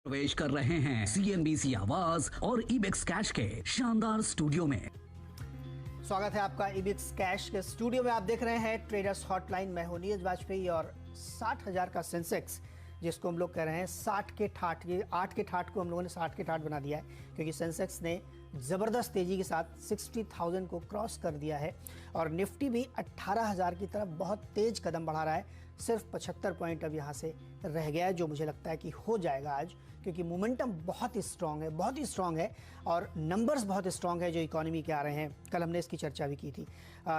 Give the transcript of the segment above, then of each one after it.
प्रवेश कर रहे हैं CNBC आवाज और इबेक्स कैश के शानदार स्टूडियो में। स्वागत है आपका इबेक्स कैश के स्टूडियो में। आप देख रहे हैं ट्रेडर्स हॉटलाइन। मैं हूं नीरज वाजपेयी और 60,000 का सेंसेक्स, जिसको हम लोग कह रहे हैं 60 के ठाठ, ये 8 के ठाठ को हम लोगों ने 60 के ठाठ बना दिया है, क्योंकि सेंसेक्स ने ज़बरदस्त तेज़ी के साथ 60,000 को क्रॉस कर दिया है और निफ्टी भी 18,000 की तरफ बहुत तेज़ कदम बढ़ा रहा है। सिर्फ 75 पॉइंट अब यहाँ से रह गया है, जो मुझे लगता है कि हो जाएगा आज, क्योंकि मोमेंटम बहुत ही स्ट्रांग है, बहुत ही स्ट्रांग है और नंबर्स बहुत स्ट्रांग है जो इकोनॉमी के आ रहे हैं। कल हमने इसकी चर्चा भी की थी।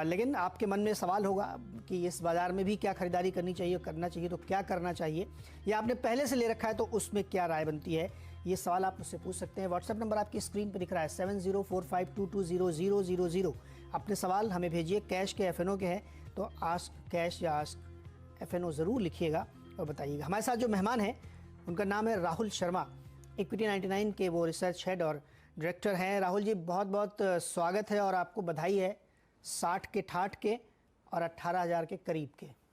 लेकिन आपके मन में सवाल होगा कि इस बाज़ार में भी क्या खरीदारी करनी चाहिए, करना चाहिए तो क्या करना चाहिए, या आपने पहले से ले रखा है तो उसमें क्या राय बनती है, ये सवाल आप मुझसे पूछ सकते हैं। व्हाट्सएप नंबर आपकी स्क्रीन पर दिख रहा है 7045220000। अपने सवाल हमें भेजिए। कैश के FNO के हैं तो आस्क कैश या आस्क FNO ज़रूर लिखिएगा और बताइएगा। हमारे साथ जो मेहमान हैं उनका नाम है राहुल शर्मा, इक्विटी 99 के वो रिसर्च हेड और डायरेक्टर हैं। राहुल जी, बहुत बहुत स्वागत है और आपको बधाई है 60 के ठाठ के और 18,000 के करीब के।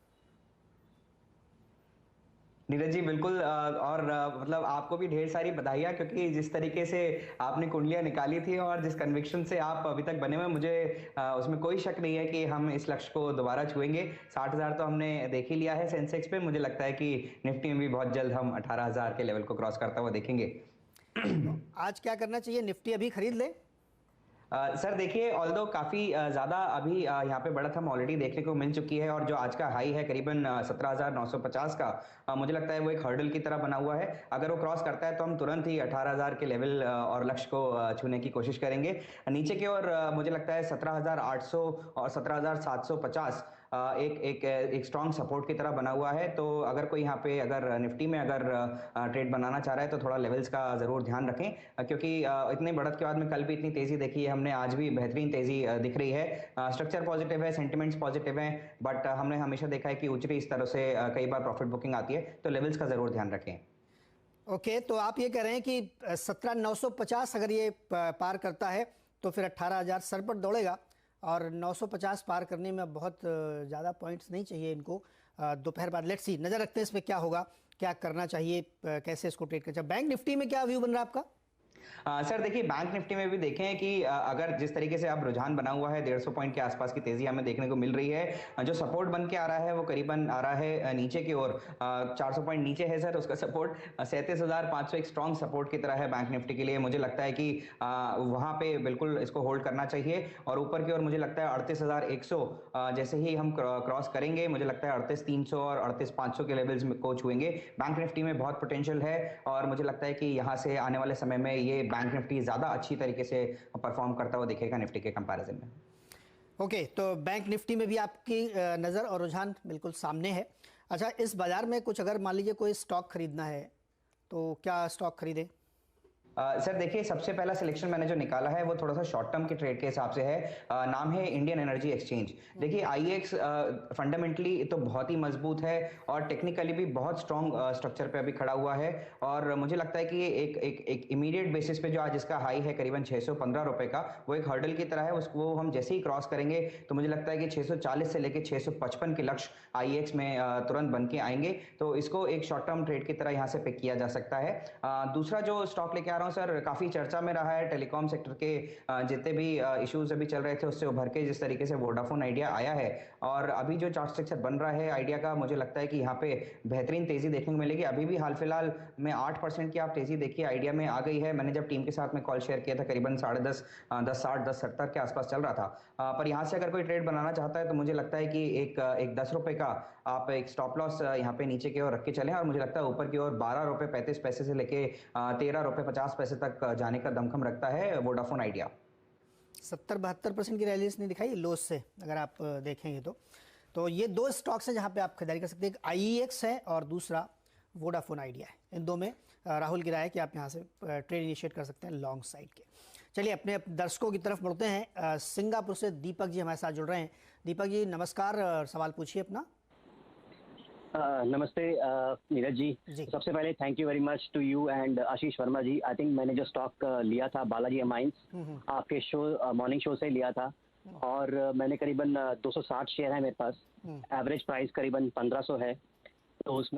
नीरज जी बिल्कुल, और मतलब आपको भी ढेर सारी बधाइयाँ, क्योंकि जिस तरीके से आपने कुंडलियाँ निकाली थी और जिस कन्विक्शन से आप अभी तक बने हुए, मुझे उसमें कोई शक नहीं है कि हम इस लक्ष्य को दोबारा छुएंगे। 60,000 तो हमने देख ही लिया है सेंसेक्स पे। मुझे लगता है कि निफ्टी में भी बहुत जल्द हम 18,000 के लेवल को क्रॉस करता हुआ देखेंगे। तो आज क्या करना चाहिए? निफ्टी अभी खरीद ले? सर देखिए, ऑल्दो काफ़ी ज़्यादा अभी यहाँ पे बढ़त हम ऑलरेडी देखने को मिल चुकी है, और जो आज का हाई है करीबन 17,950 का, मुझे लगता है वो एक हर्डल की तरह बना हुआ है। अगर वो क्रॉस करता है तो हम तुरंत ही 18,000 के लेवल और लक्ष्य को छूने की कोशिश करेंगे। नीचे की ओर मुझे लगता है 17,800 और 17,750 एक स्ट्रॉन्ग सपोर्ट की तरह बना हुआ है। तो अगर कोई यहाँ पे अगर निफ्टी में अगर ट्रेड बनाना चाह रहा है तो थोड़ा लेवल्स का ज़रूर ध्यान रखें, क्योंकि इतनी बढ़त के बाद में कल भी इतनी तेज़ी देखी है हमने, आज भी बेहतरीन तेज़ी दिख रही है। स्ट्रक्चर पॉजिटिव है, सेंटिमेंट्स पॉजिटिव हैं, बट हमने हमेशा देखा है कि उचरी इस तरह से कई बार प्रॉफिट बुकिंग आती है, तो लेवल्स का ज़रूर ध्यान रखें। ओके, तो आप ये कह रहे हैं कि 17,950 अगर ये पार करता है तो फिर 18,000 सर पर दौड़ेगा, और 950 पार करने में बहुत ज़्यादा पॉइंट्स नहीं चाहिए इनको। दोपहर बाद लेट्स सी, नज़र रखते हैं इसमें क्या होगा, क्या करना चाहिए, कैसे इसको ट्रेड करना चाहिए। बैंक निफ्टी में क्या व्यू बन रहा है आपका? सर देखिए, बैंक निफ्टी में भी देखें कि अगर जिस तरीके से अब रुझान बना हुआ है, 150 पॉइंट के आसपास की तेजी हमें देखने को मिल रही है। जो सपोर्ट बन के आ रहा है वो करीबन आ रहा है नीचे की ओर, 400 पॉइंट नीचे है सर उसका सपोर्ट। 37,500 एक स्ट्रॉन्ग सपोर्ट की तरह है बैंक निफ्टी के लिए। मुझे लगता है कि वहां पे बिल्कुल इसको होल्ड करना चाहिए, और ऊपर की ओर मुझे लगता है 38,100 जैसे ही हम क्रॉस करेंगे, मुझे लगता है 38,300 और 38,500 के लेवल्स को छुएंगे। बैंक निफ्टी में बहुत पोटेंशियल है, और मुझे लगता है कि यहाँ से आने वाले समय में ये बैंक निफ्टी ज़्यादा अच्छी तरीके से परफॉर्म करता हुआ दिखेगा निफ्टी के कंपैरिजन में। ओके, तो बैंक निफ्टी में भी आपकी नज़र और रुझान बिल्कुल सामने है। अच्छा, इस बाज़ार में कुछ अगर मान लीजिए कोई स्टॉक खरीदना है तो क्या स्टॉक खरीदे? सर देखिए, सबसे पहला सिलेक्शन मैंने जो निकाला है वो थोड़ा सा शॉर्ट टर्म के ट्रेड के हिसाब से है। नाम है इंडियन एनर्जी एक्सचेंज। देखिए, IEX फंडामेंटली तो बहुत ही मजबूत है और टेक्निकली भी बहुत स्ट्रॉन्ग स्ट्रक्चर पे अभी खड़ा हुआ है, और मुझे लगता है कि एक इमीडिएट बेसिस पे जो आज इसका हाई है करीबन 615 रुपए का, वो एक हर्डल की तरह है। उसको हम जैसे ही क्रॉस करेंगे तो मुझे लगता है कि 640 से लेकर 655 के लक्ष्य IEX में तुरंत बन के आएंगे। तो इसको एक शॉर्ट टर्म ट्रेड की तरह यहाँ से पिक किया जा सकता है। दूसरा जो स्टॉक लेके आ रहा हूँ सर, काफी चर्चा में रहा है टेलीकॉम सेक्टर के, जितने भी इश्यूज अभी चल रहे थे उससे उभर के जिस तरीके से वोडाफोन आइडिया आया है, और अभी जो चार्ट स्ट्रक्चर बन रहा है आइडिया का, मुझे लगता है कि यहाँ पे बेहतरीन तेजी देखने को मिलेगी। अभी भी हाल फिलहाल में 8% की आप तेजी देखिए आइडिया में आ गई है। मैंने जब टीम के साथ में कॉल शेयर किया था करीबन 10:30, 10:60, 10:70 के आसपास चल रहा था। पर यहाँ से अगर कोई ट्रेड बनाना चाहता है तो मुझे लगता है कि एक 10 रुपए का आप एक स्टॉप लॉस यहाँ पे नीचे की ओर रख के चलें, और मुझे लगता है ऊपर की ओर 12 रुपए 35 पैसे से लेके 13 रुपए 50 पैसे तक जाने का दमखम रखता है वोडाफोन आइडिया। 70-72% की रैली इसने दिखाई लोस से, अगर आप देखेंगे तो ये दो स्टॉक्स हैं जहां पे आप खरीदारी कर सकते हैं। एक IEX है और दूसरा वोडाफोन आइडिया है। इन दो में राहुल की राय है कि आप यहां से ट्रेड इनिशिएट कर सकते हैं लॉन्ग साइड के। चलिए अपने दर्शकों की तरफ बढ़ते हैं। सिंगापुर से दीपक जी हमारे साथ जुड़ रहे हैं। दीपक जी नमस्कार, सवाल पूछिए अपना। नमस्ते नीरज जी। सबसे पहले thank you very much to you and Ashish Verma ji. I think मैंने जो स्टॉक लिया था बालाजी अमाइंस आपके शो मॉर्निंग शो से लिया था, और मैंने करीबन 260 शेयर है मेरे पास। एवरेज प्राइस करीबन 1500 है, तो उसमें